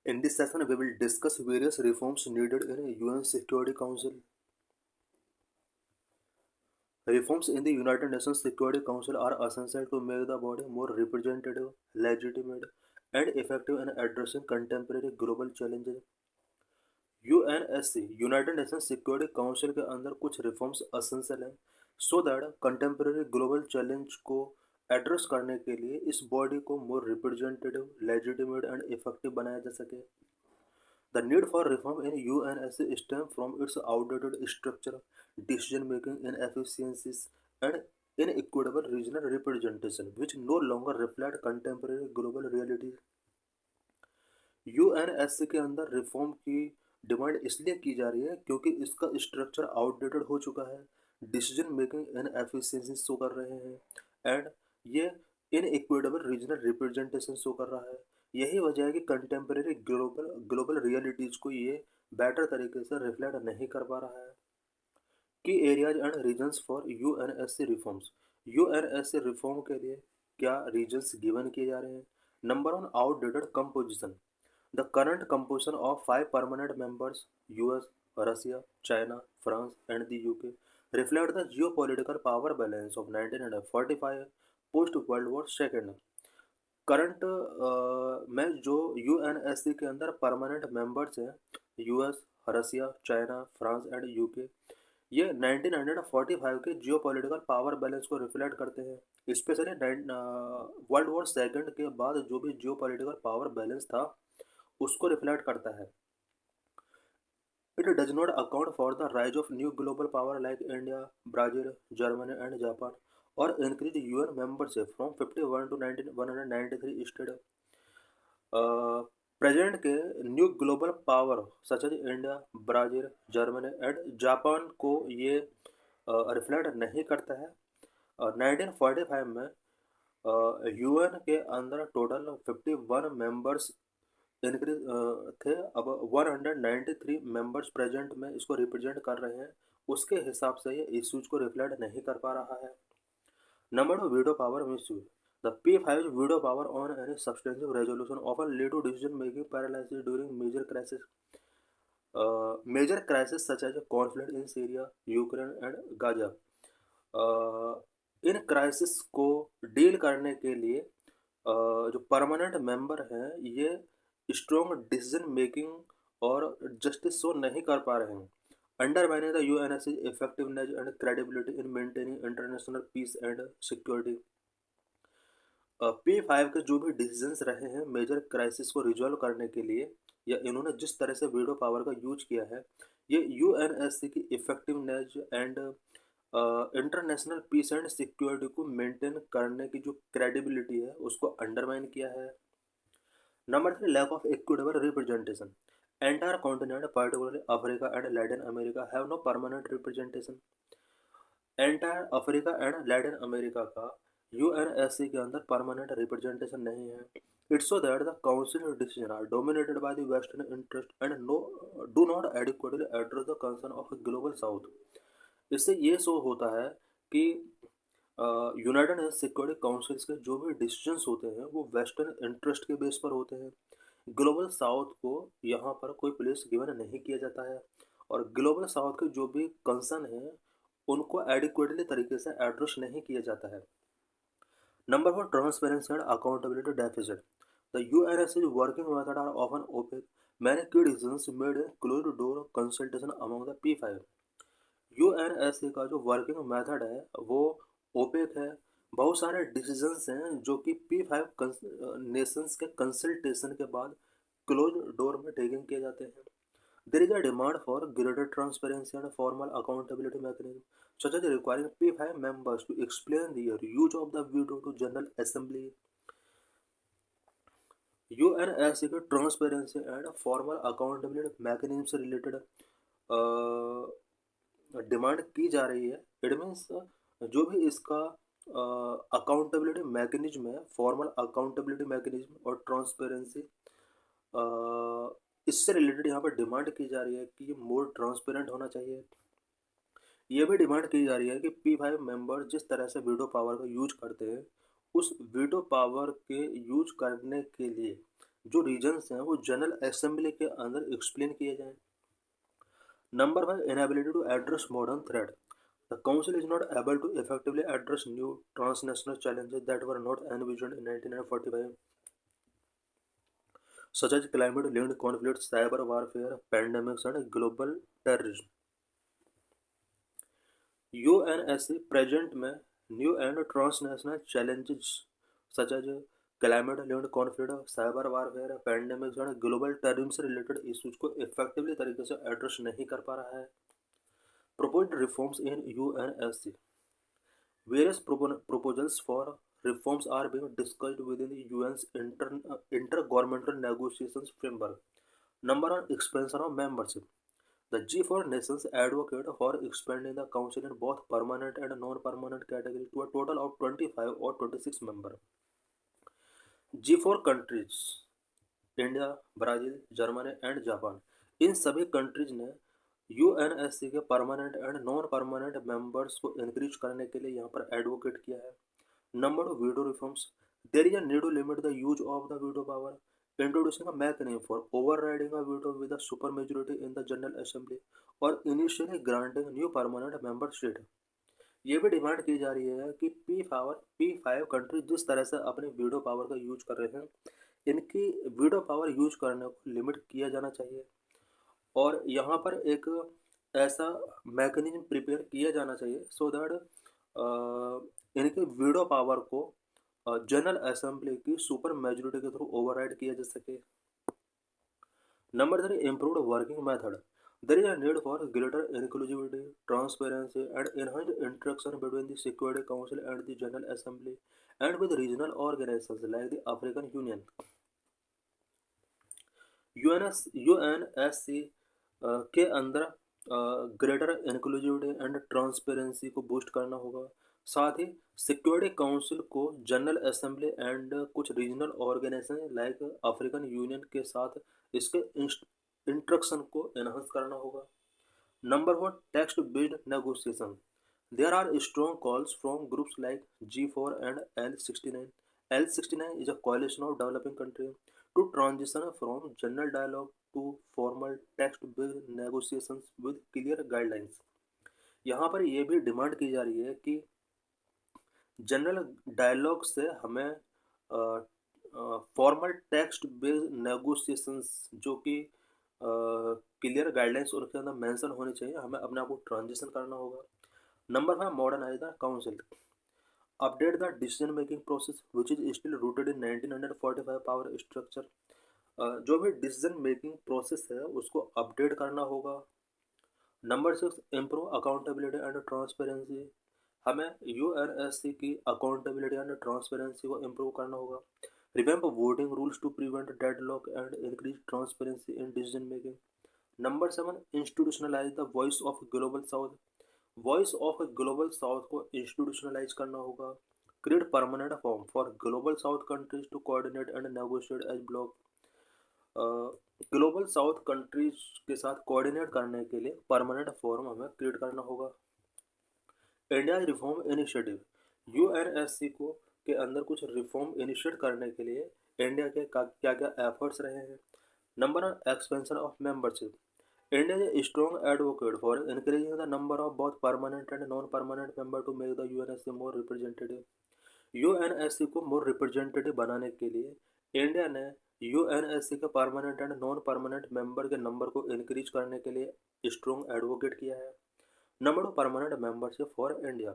In this session, we will discuss various reforms needed in UN Security Council. Reforms in the United Nations Security Council are essential to make the body more representative, legitimate, and effective in addressing contemporary global challenges. UNSC, United Nations Security Council के अंदर कुछ reforms essential हैं so that contemporary global challenge को address करने के लिए इस body को मोर रिप्रेजेंटेटिव, लेजिटिमेट एंड इफेक्टिव बनाया जा सके. The need for reform in UNSC stems from its outdated structure, decision-making inefficiencies, and inequitable regional representation, which no longer reflect contemporary global realities. UNSC के अंदर रिफॉर्म की demand इसलिए की जा रही है क्योंकि इसका स्ट्रक्चर आउटडेटेड हो चुका है, डिसीजन मेकिंग इनएफिशिएंसी शो कर रहे हैं एंड ये इनइक्विटेबल रीजनल रिप्रेजेंटेशन शो कर रहा है. यही वजह है कि कंटेम्प्रेरी ग्लोबल ग्लोबल रियलिटीज़ को ये बेटर तरीके से रिफ्लेक्ट नहीं कर पा रहा है. की areas and reasons for UNSC reforms. UNSC reform के लिए क्या रीजन्स गिवन किए जा रहे हैं. Number one, outdated composition. The current composition of 5 permanent members US, Russia, China, France and the UK reflect the geopolitical power balance of 1945 post World War II. Current में जो UNSC के अंदर permanent members हैं US, Russia, China, France and UK, ये 1945 के geopolitical power balance को reflect करते हैं. स्पेशली वर्ल्ड वॉर सेकेंड के बाद जो भी जियोपॉलिटिकल पावर बैलेंस था उसको रिफ्लेक्ट करता है. It does not account for the rise of new global power like India, Brazil, Germany and Japan और increase UN membership from 51 to 193 state. Present के new global power such as India, Brazil, Germany and Japan को ये reflect नहीं करता है. 1945 में UN के अंदर टोटल 51 मेंबर्स इंक्रीज थे. अब 193 मेंबर्स प्रेजेंट में इसको रिप्रेजेंट कर रहे हैं. उसके हिसाब से ये इश्यूज को रिफ्लेक्ट नहीं कर पा रहा है. Number two, veto power misuse. The P5's veto power on any substantive resolution often lead to decision-making paralysis during major crises such as conflict in Syria, Ukraine and Gaza. इन crisis को deal करने के लिए जो permanent member हैं ये strong decision making और justice show नहीं कर पा रहे हैं. Undermining the UNSC effectiveness and credibility in maintaining international peace and security. P5 के जो भी डिसीजंस रहे हैं मेजर क्राइसिस को रिजॉल्व करने के लिए या इन्होंने जिस तरह से वीटो पावर का यूज किया है ये यूएनएससी की effectiveness and international peace and security को मेंटेन करने की जो क्रेडिबिलिटी है उसको अंडरमाइन किया है. Number three, lack of equitable representation. Entire continent particularly Africa and Latin America have no permanent representation. Entire Africa and Latin America का UNSC के अंदर परमानेंट रिप्रेजेंटेशन नहीं है. It's so that the council decision are dominated by the western interest and no do not adequately address the concern of global south. इससे ये show होता है कि यूनाइटेड नेशन सिक्योरिटी काउंसिल्स के जो भी डिसीजंस होते हैं वो वेस्टर्न इंटरेस्ट के बेस पर होते हैं. ग्लोबल साउथ को यहाँ पर कोई प्लेस गिवन नहीं किया जाता है और ग्लोबल साउथ के जो भी कंसर्न हैं उनको एडिक्वेटली तरीके से एड्रेस नहीं किया जाता है. Number four, transparency and accountability deficit. The UNSC's working methods are often opaque. Many key decisions made in closed-door consultation among the P5. UNSC का जो वर्किंग मेथड है वो ओपेक है. बहुत सारे डिसीजंस हैं जो कि P5 नेशंस के कंसल्टेशन के बाद क्लोज डोर में टेकिंग किए जाते हैं. There is a demand for greater transparency and formal accountability mechanism, such as requiring P5 members to explain their use of the veto to General Assembly. UNSC के transparency and formal accountability mechanism से related demand की जा रही है. It means जो भी इसका accountability mechanism है, फॉर्मल अकाउंटेबिलिटी मैकेनिज्म और ट्रांसपेरेंसी, इससे रिलेटेड यहाँ पर डिमांड की जा रही है कि ये मोर ट्रांसपेरेंट होना चाहिए. ये भी डिमांड की जा रही है कि P5 मेंबर जिस तरह से वीटो पावर का यूज करते हैं उस वीटो पावर के यूज करने के लिए जो रीजन्स हैं वो जनरल असेंबली के अंदर एक्सप्लेन किए जाएं। Number 5, inability to address modern threat. The Council is not able to effectively address new transnational challenges that were not envisioned in 1945, such as climate-linked conflicts, cyber warfare, pandemics, and global terrorism. UNSC present में new and transnational challenges such as climate-linked conflict, cyber warfare, pandemics, and global terrorism से related issues को effectively तरीके से address नहीं कर पा रहा है। Proposed reforms in UNSC. Various proposals for reforms are being discussed within the UN's intergovernmental negotiations framework. Number 1, expansion of membership. The G4 nations advocate for expanding the council in both permanent and non-permanent categories to a total of 25 or 26 members. G4 countries India, Brazil, Germany and Japan, इन सभी countries ने UNSC के permanent and non permanent members को increase करने के लिए यहाँ पर एडवोकेट किया है। Number 2, veto reforms. There is a need to limit the use of the veto power, introducing a mechanism for overriding a veto with a super majority in the general assembly और initially granting new permanent member state. ये भी demand की जा रही है कि P5 country जिस तरह से अपने वीटो पावर का यूज कर रहे हैं, इनकी वीटो पावर यूज करने को लिमिट किया जाना चाहिए और यहाँ पर एक ऐसा मैकेनिज्म प्रिपेयर किया जाना चाहिए सो दैट इनके वीटो पावर को जनरल असेंबली की सुपर मेजॉरिटी के थ्रू ओवरराइड किया जा सके। Number 3, improved working method. There is a need for greater inclusivity, transparency, and enhanced interaction between the Security Council and the General Assembly, and with regional organizations like the African Union. UNSC के अंदर greater inclusivity and transparency को boost करना होगा। साथ ही security council को general assembly and कुछ regional organisation like African Union के साथ इसके इंट्रक्शन को एनहांस करना होगा। Number 4, text based negotiation. There are strong calls from groups like G4 and L69. L69 is a coalition of developing countries to transition from general dialogue to formal text-based negotiations with clear guidelines. यहाँ पर ये भी demand की जा रही है कि general dialogue से हमें फॉर्मल टेक्स्ट बेस्ड नेगोशिएशंस जो कि क्लियर गाइडलाइंस उनके अंदर मेंशन होनी चाहिए, हमें अपने आप को ट्रांजिशन करना होगा। Number 5, modernise the council. Update the decision making process which is still rooted in 1945 power structure. जो भी डिसीजन मेकिंग प्रोसेस है उसको अपडेट करना होगा। Number 6, improve accountability and transparency. हमें यूएनएससी की अकाउंटेबिलिटी एंड ट्रांसपेरेंसी को इम्प्रूव करना होगा। Revamp voting rules to prevent deadlock and increase transparency in decision making. Number 7, institutionalise the voice of global south. Voice of global south को institutionalise करना होगा। Create permanent form for global south countries to coordinate and negotiate as bloc. Global south countries के साथ coordinate करने के लिए permanent form हमें create करना होगा। India reform initiative. यूएनएससी को के अंदर कुछ रिफॉर्म इनिशिएट करने के लिए इंडिया के क्या क्या एफर्ट्स रहे हैं। Number 1, expansion of membership. India is a strong advocate for increasing the number of both permanent and non-permanent members to make the UNSC more representative. UNSC को more representative बनाने के लिए इंडिया ने UNSC के permanent and non permanent member के number को increase करने के लिए स्ट्रॉन्ग एडवोकेट किया है। Number 2, permanent membership for India.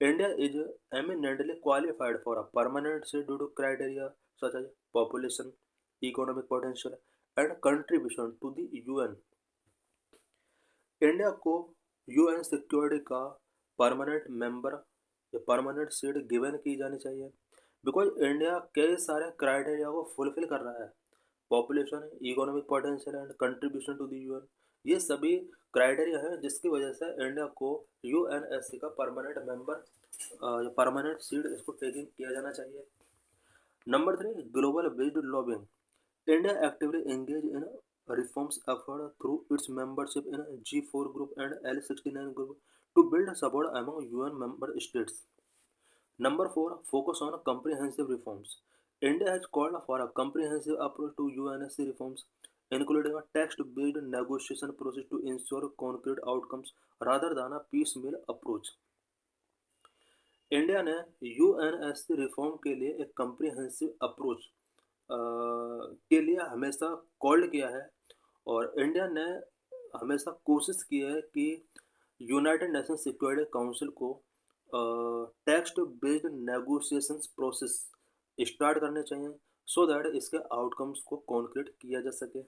India is eminently qualified for a permanent seat due to criteria such as population, economic potential and contribution to the UN। India को UN security का permanent member या permanent seat given की जानी चाहिए because India कई सारे criteria को fulfil कर रहा है। Population, economic potential and contribution to the UN, ये सभी क्राइटेरिया हैं जिसकी वजह से इंडिया को UNSC का परमानेंट मेंबर या परमानेंट सीट इसको टेकिंग किया जाना चाहिए। Number 3, global based lobbying. India actively engage in reforms effort through its membership in G4 group and L69 group to build support among UN member states. Number 4, focus on comprehensive reforms. India has called for a comprehensive approach to UNSC reforms, including a text-based negotiation process to ensure concrete outcomes rather than a piecemeal approach. India ने UNSC reform के लिए एक comprehensive approach के लिए हमेशा called किया है, और इंडिया ने हमेशा कोशिश की है कि यूनाइटेड नेशन सिक्योरिटी काउंसिल को text based negotiations process start करने चाहिए, सो दैट इसके आउटकम्स को कॉन्क्रीट किया जा सके।